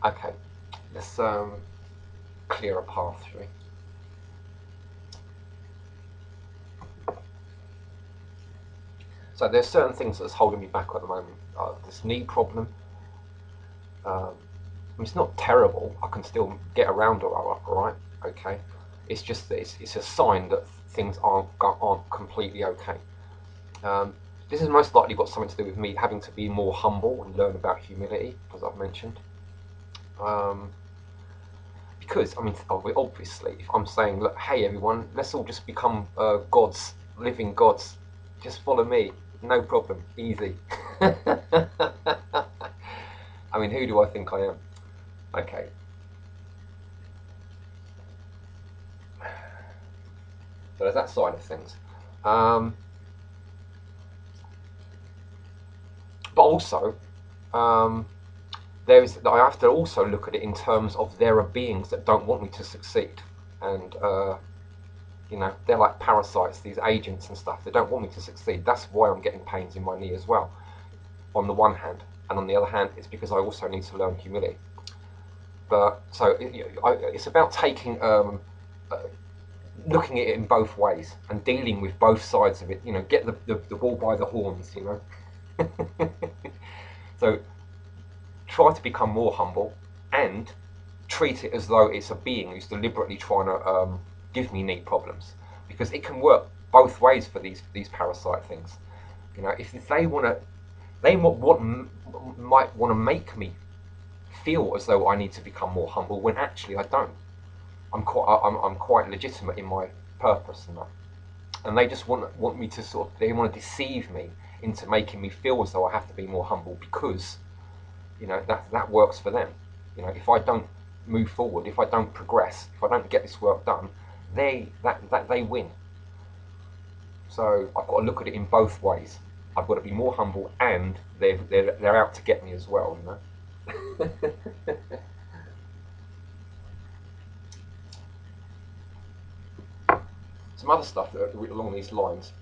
Okay, let's clear a path, shall we? So there's certain things that's holding me back at the moment. This knee problem. Um, it's not terrible. I can still get around all right. Okay. It's just that it's a sign that things aren't completely okay. Um, this has most likely got something to do with me having to be more humble and learn about humility, as I've mentioned. Um, because I mean, obviously, if I'm saying, look, hey everyone, let's all just become gods, living gods, just follow me, no problem, easy. I mean, who do I think I am? Okay, so there's that side of things. Um, but also, um, I have to also look at it in terms of there are beings that don't want me to succeed, and they're like parasites, these agents and stuff. They don't want me to succeed. That's why I'm getting pains in my knee as well. On the one hand, and on the other hand, it's because I also need to learn humility. But so it's about taking, looking at it in both ways and dealing with both sides of it. Get the ball by the horns. So try to become more humble and treat it as though it's a being who's deliberately trying to give me knee problems, because it can work both ways for these parasite things. If they want to, might want to make me feel as though I need to become more humble when actually I don't. I'm quite legitimate in my purpose and that, and they just want me to they want to deceive me into making me feel as though I have to be more humble because that works for them. If I don't move forward, if I don't progress, if I don't get this work done, they win. So I've got to look at it in both ways. I've got to be more humble, and they're out to get me as well. Some other stuff along these lines.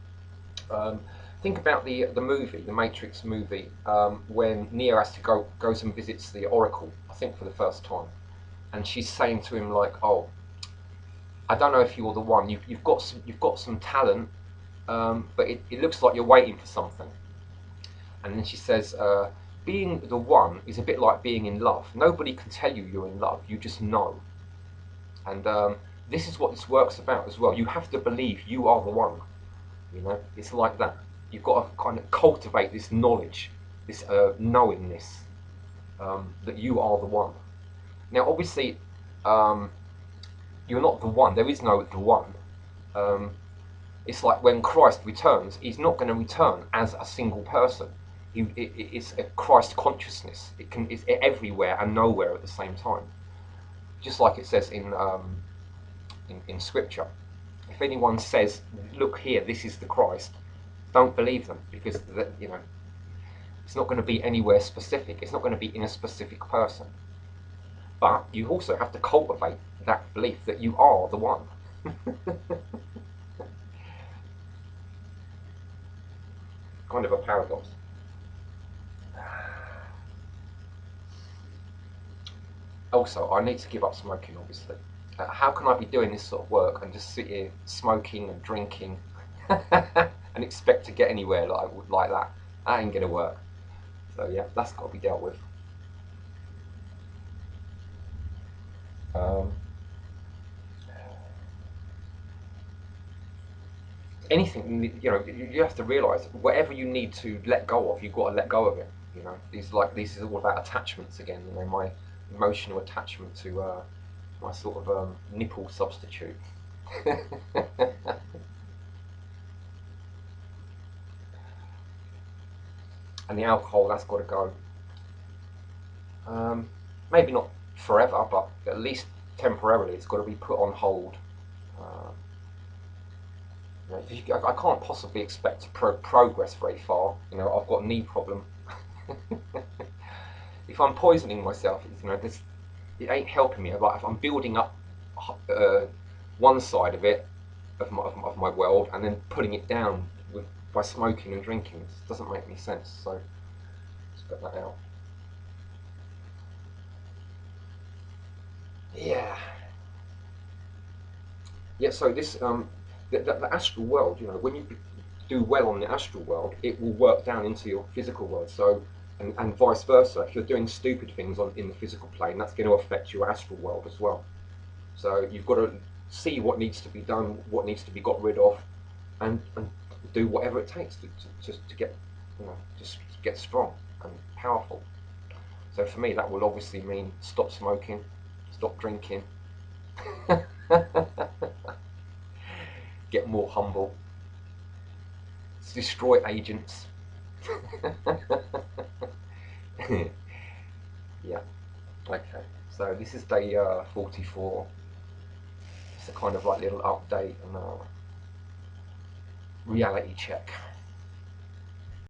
Um, think about the movie, the Matrix movie, when Neo has to goes and visits the Oracle. I think for the first time, and she's saying to him like, "Oh, I don't know if you're the one. You've got some talent, but it looks like you're waiting for something." And then she says, "Being the one is a bit like being in love. Nobody can tell you you're in love. You just know." And this is what this work's about as well. You have to believe you are the one. It's like that. You've got to kind of cultivate this knowledge, this knowingness that you are the one. Now, obviously, um, you're not the one. There is no the one. Um, it's like when Christ returns, he's not going to return as a single person. It's a Christ consciousness. It's everywhere and nowhere at the same time. Just like it says in Scripture. If anyone says, "Look here, this is the Christ," don't believe them, because it's not going to be anywhere specific. It's not going to be in a specific person. But you also have to cultivate that belief that you are the one. Kind of a paradox. Also, I need to give up smoking, obviously. How can I be doing this sort of work and just sit here smoking and drinking and expect to get anywhere like that? That ain't going to work. So yeah, that's got to be dealt with. Um, anything, you have to realise whatever you need to let go of, you've got to let go of it. This is all about attachments again. My emotional attachment to my sort of nipple substitute. And the alcohol, that's got to go. Maybe not forever, but at least temporarily, it's got to be put on hold. Uh, I can't possibly expect to progress very far. I've got a knee problem. If I'm poisoning myself, this it ain't helping me. Like if I'm building up uh, one side of it of my world and then putting it down by smoking and drinking, it doesn't make any sense. So let's put that out. Yeah. Yeah, so this the astral world, you know, when you do well on the astral world, it will work down into your physical world. So and vice versa. If you're doing stupid things on in the physical plane, that's going to affect your astral world as well. So you've got to see what needs to be done, what needs to be got rid of, and do whatever it takes to just to get, you know, just get strong and powerful. So for me, that will obviously mean stop smoking, stop drinking, get more humble, destroy agents. Yeah. Okay. So this is day 44. It's a kind of like little update and reality check.